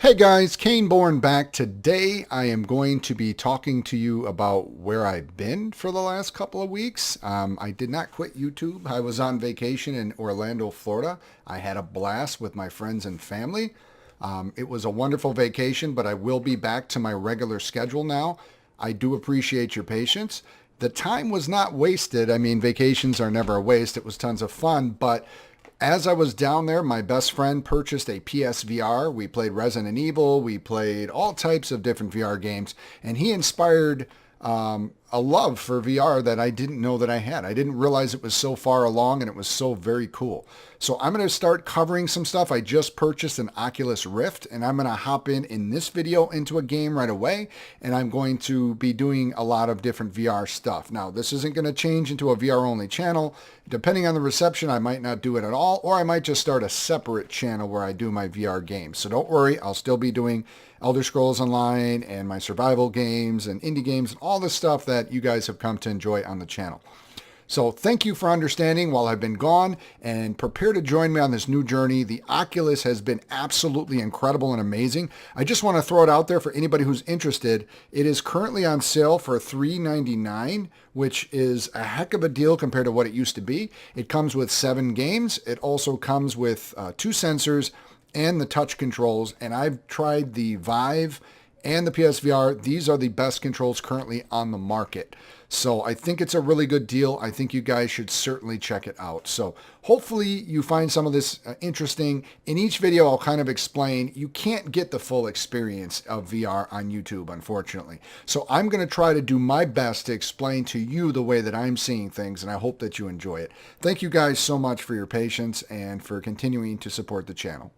Hey guys, Cainebourne back. Today I am going to be talking to you about where I've been for the last couple of weeks. I did not quit YouTube. I was on vacation in Orlando, Florida. I had a blast with my friends and family. It was a wonderful vacation, but I will be back to my regular schedule now. I do appreciate your patience. The time was not wasted. I mean, vacations are never a waste. It was tons of fun, but as I was down there, my best friend purchased a PSVR. We played Resident Evil. We played all types of different VR games. And he inspired a love for VR that I didn't know that I had. I didn't realize it was so far along and it was so very cool. So I'm going to start covering some stuff. I just purchased an Oculus Rift and I'm going to hop in this video into a game right away. And I'm going to be doing a lot of different VR stuff. Now, this isn't going to change into a VR only channel. Depending on the reception, I might not do it at all, or I might just start a separate channel where I do my VR games. So don't worry, I'll still be doing Elder Scrolls Online and my survival games and indie games and all the stuff that you guys have come to enjoy on the channel. So thank you for understanding while I've been gone, and prepare to join me on this new journey. The Oculus has been absolutely incredible and amazing. I just want to throw it out there for anybody who's interested. It is currently on sale for $399, which is a heck of a deal compared to what it used to be. It comes with 7 games. It also comes with 2 sensors and the touch controls, and I've tried the Vive and the PSVR. These are the best controls currently on the market. So I think it's a really good deal. I think you guys should certainly check it out. So hopefully you find some of this interesting. In each video, I'll kind of explain. You can't get the full experience of VR on YouTube, unfortunately. So I'm going to try to do my best to explain to you the way that I'm seeing things, and I hope that you enjoy it. Thank you guys so much for your patience and for continuing to support the channel.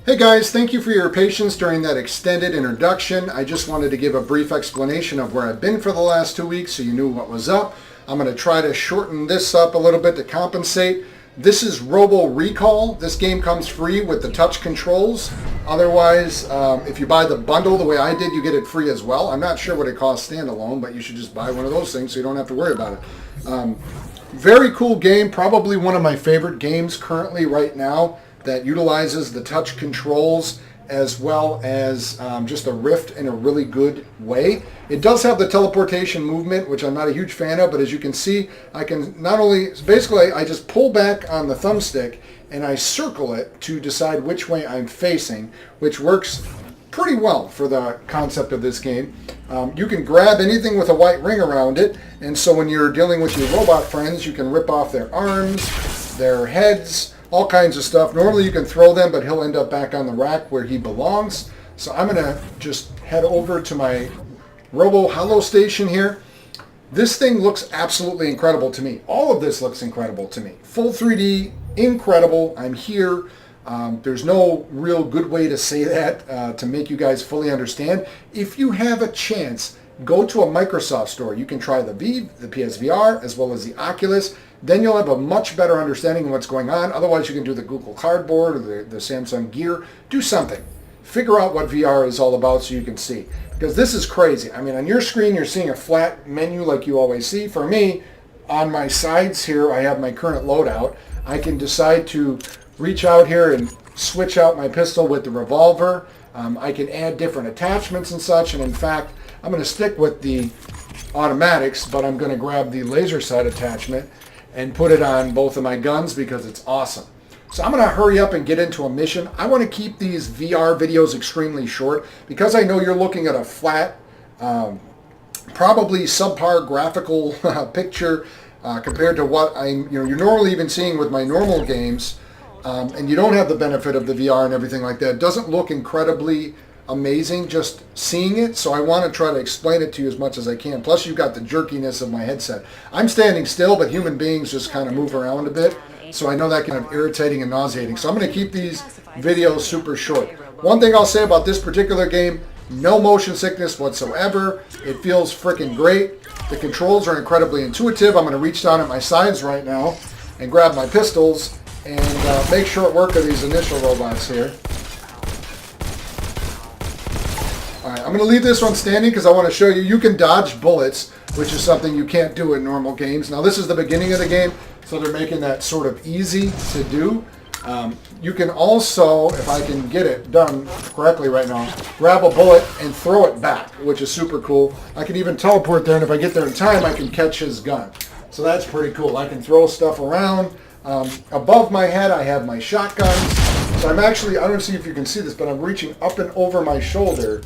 Hey guys, thank you for your patience during that extended introduction. I just wanted to give a brief explanation of where I've been for the last 2 weeks so you knew what was up. I'm going to try to shorten this up a little bit to compensate. This is Robo Recall. This game comes free with the touch controls. Otherwise, if you buy the bundle the way I did, you get it free as well. I'm not sure what it costs standalone, but you should just buy one of those things so you don't have to worry about it. Very cool game, probably one of my favorite games currently right now, that utilizes the touch controls as well as just the Rift in a really good way. It does have the teleportation movement, which I'm not a huge fan of, but as you can see, I can not only, basically I just pull back on the thumbstick and I circle it to decide which way I'm facing, which works pretty well for the concept of this game. You can grab anything with a white ring around it, and so when you're dealing with your robot friends, you can rip off their arms, their heads, all kinds of stuff. Normally you can throw them, but he'll end up back on the rack where he belongs. So I'm going to just head over to my Robo Holo station here. This thing looks absolutely incredible to me. All of this looks incredible to me. Full 3D, incredible. I'm here. There's no real good way to say that to make you guys fully understand. If you have a chance, go to a Microsoft store. You can try the Vive, the PSVR, as well as the Oculus. Then you'll have a much better understanding of what's going on. Otherwise, you can do the Google Cardboard or the Samsung Gear. Do something. Figure out what VR is all about so you can see. Because this is crazy. I mean, on your screen, you're seeing a flat menu like you always see. For me, on my sides here, I have my current loadout. I can decide to reach out here and switch out my pistol with the revolver. I can add different attachments and such. And in fact, I'm going to stick with the automatics, but I'm going to grab the laser sight attachment and put it on both of my guns because it's awesome. So I'm going to hurry up and get into a mission. I want to keep these VR videos extremely short because I know you're looking at a flat, probably subpar graphical picture compared to what you're normally even seeing with my normal games, and you don't have the benefit of the VR and everything like that. It doesn't look incredibly amazing just seeing it, so I want to try to explain it to you as much as I can. Plus you've got the jerkiness of my headset. I'm standing still, but human beings just kind of move around a bit, so I know that can be irritating and nauseating. So I'm going to keep these videos super short. One thing I'll say about this particular game, no motion sickness whatsoever. It feels freaking great. The controls are incredibly intuitive. I'm going to reach down at my sides right now and grab my pistols and make short work of these initial robots here. Alright, I'm going to leave this one standing because I want to show you, you can dodge bullets, which is something you can't do in normal games. Now this is the beginning of the game, so they're making that sort of easy to do. You can also, if I can get it done correctly right now, grab a bullet and throw it back, which is super cool. I can even teleport there, and if I get there in time, I can catch his gun. So that's pretty cool. I can throw stuff around. Above my head, I have my shotguns. So I'm actually, I don't see if you can see this, but I'm reaching up and over my shoulder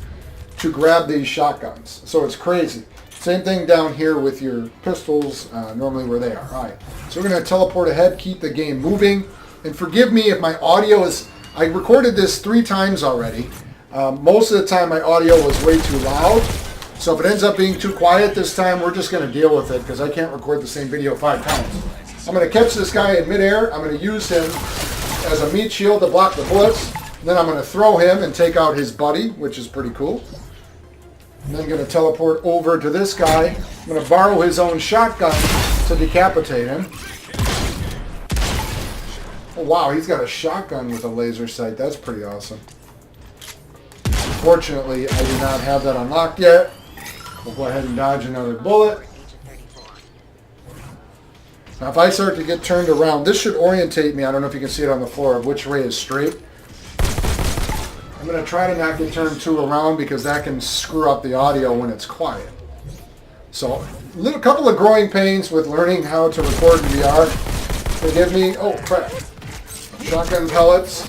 to grab these shotguns. So it's crazy. Same thing down here with your pistols, normally where they are. All right, so we're going to teleport ahead, keep the game moving. And forgive me if my audio is, I recorded this 3 times already. Most of the time my audio was way too loud. So if it ends up being too quiet this time, we're just going to deal with it because I can't record the same video 5 times. I'm going to catch this guy in midair. I'm going to use him as a meat shield to block the bullets. Then I'm going to throw him and take out his buddy, which is pretty cool. And then I'm going to teleport over to this guy. I'm going to borrow his own shotgun to decapitate him. Oh, wow, he's got a shotgun with a laser sight. That's pretty awesome. Fortunately, I do not have that unlocked yet. We'll go ahead and dodge another bullet. Now, if I start to get turned around, this should orientate me. I don't know if you can see it on the floor, of which way is straight. I'm going to try to not get turned too around because that can screw up the audio when it's quiet. So, a couple of growing pains with learning how to record in VR. Forgive me. Oh, crap. Shotgun pellets.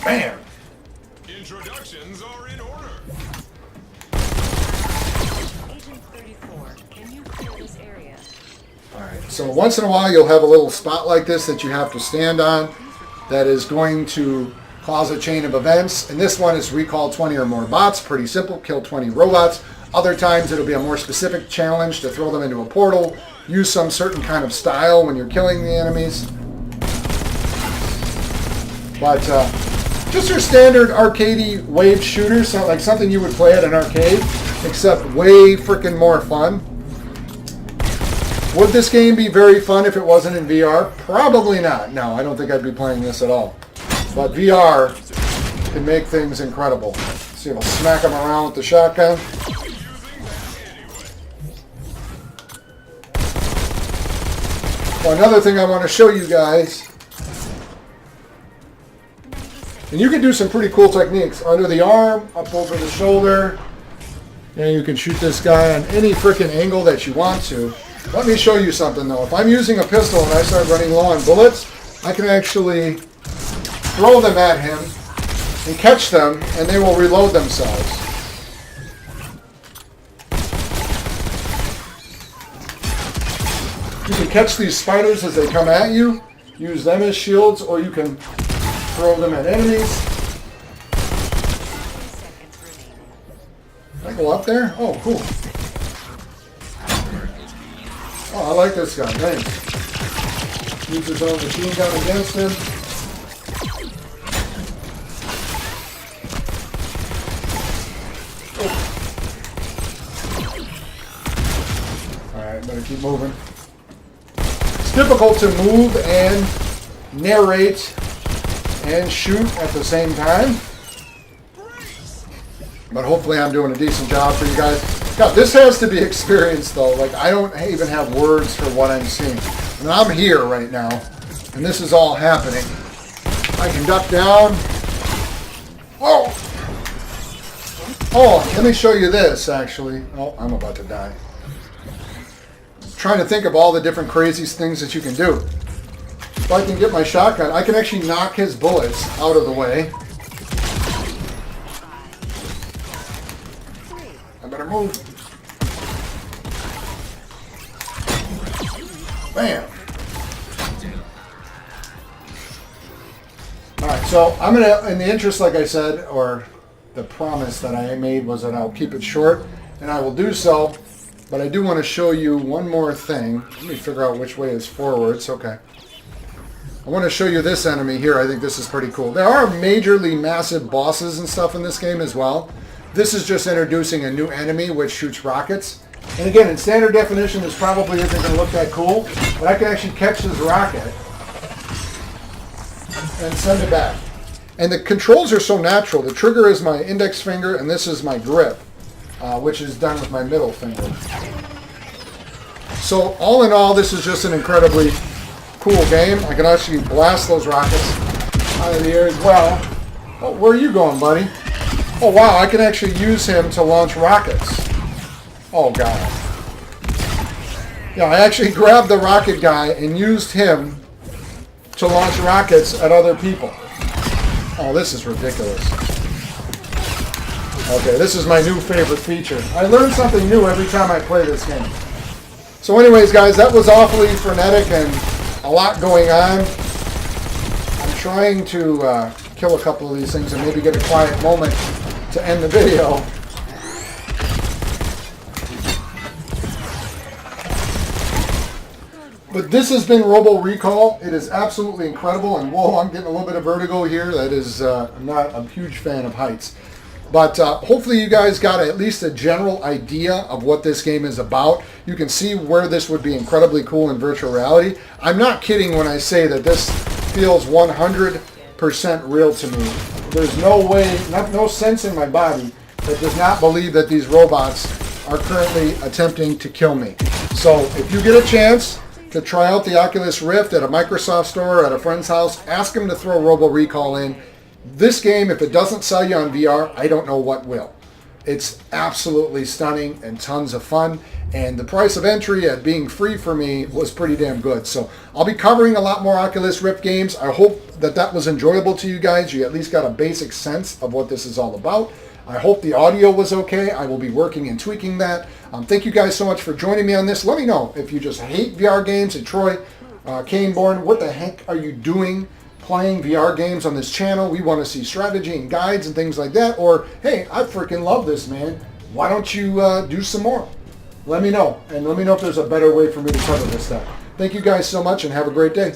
Bam! Introductions are in order. Agent 34, can you clear this area? Alright, so once in a while you'll have a little spot like this that you have to stand on that is going to cause a chain of events. And this one is recall 20 or more bots. Pretty simple, kill 20 robots. Other times it'll be a more specific challenge to throw them into a portal, use some certain kind of style when you're killing the enemies. But just your standard arcadey wave shooter, so like something you would play at an arcade, except way freaking more fun. Would this game be very fun if it wasn't in VR? Probably not. No, I don't think I'd be playing this at all. But VR can make things incredible. Let's see if I'll smack him around with the shotgun. Well, another thing I want to show you guys, and you can do some pretty cool techniques. Under the arm, up over the shoulder, and you can shoot this guy on any freaking angle that you want to. Let me show you something though. If I'm using a pistol and I start running low on bullets, I can actually throw them at him and catch them, and they will reload themselves. You can catch these spiders as they come at you, use them as shields, or you can throw them at enemies. Can I go up there? Oh, cool. Oh, I like this guy. Thanks. Use his own machine gun against him. Oh. Alright, better keep moving. It's difficult to move and narrate and shoot at the same time. But hopefully I'm doing a decent job for you guys. God, this has to be experienced though. Like, I don't even have words for what I'm seeing. And I'm here right now, and this is all happening. I can duck down. Oh! Oh, let me show you this, actually. Oh, I'm about to die. Trying to think of all the different crazy things that you can do. If I can get my shotgun, I can actually knock his bullets out of the way. I better move. Bam. Alright, so I'm going to, in the interest, like I said, or the promise that I made was that I'll keep it short, and I will do so, but I do want to show you one more thing. Let me figure out which way is forwards. Okay. I want to show you this enemy here. I think this is pretty cool. There are majorly massive bosses and stuff in this game as well. This is just introducing a new enemy which shoots rockets. And again, in standard definition, this probably isn't going to look that cool, but I can actually catch this rocket and send it back. And the controls are so natural. The trigger is my index finger, and this is my grip. which is done with my middle finger. So all in all, this is just an incredibly cool game. I can actually blast those rockets out of the air as well. Oh, where are you going, buddy? Oh, wow, I can actually use him to launch rockets. Oh, God. Yeah, I actually grabbed the rocket guy and used him to launch rockets at other people. Oh, this is ridiculous. Okay, this is my new favorite feature. I learn something new every time I play this game. So anyways, guys, that was awfully frenetic and a lot going on. I'm trying to kill a couple of these things and maybe get a quiet moment to end the video. But this has been Robo Recall. It is absolutely incredible. And whoa, I'm getting a little bit of vertigo here. That is, I'm not a huge fan of heights. But hopefully you guys got at least a general idea of what this game is about. You can see where this would be incredibly cool in virtual reality. I'm not kidding when I say that this feels 100% real to me. There's no way, no sense in my body that does not believe that these robots are currently attempting to kill me. So if you get a chance to try out the Oculus Rift at a Microsoft store or at a friend's house, ask them to throw Robo Recall in. This game, if it doesn't sell you on VR, I don't know what will. It's absolutely stunning and tons of fun. And the price of entry at being free for me was pretty damn good. So I'll be covering a lot more Oculus Rift games. I hope that that was enjoyable to you guys. You at least got a basic sense of what this is all about. I hope the audio was okay. I will be working and tweaking that. Thank you guys so much for joining me on this. Let me know if you just hate VR games. And Troy, Cainebourne, what the heck are you doing playing VR games on this channel? We want to see strategy and guides and things like that. Or, hey, I freaking love this, man. Why don't you do some more? Let me know. And let me know if there's a better way for me to cover this stuff. Thank you guys so much and have a great day.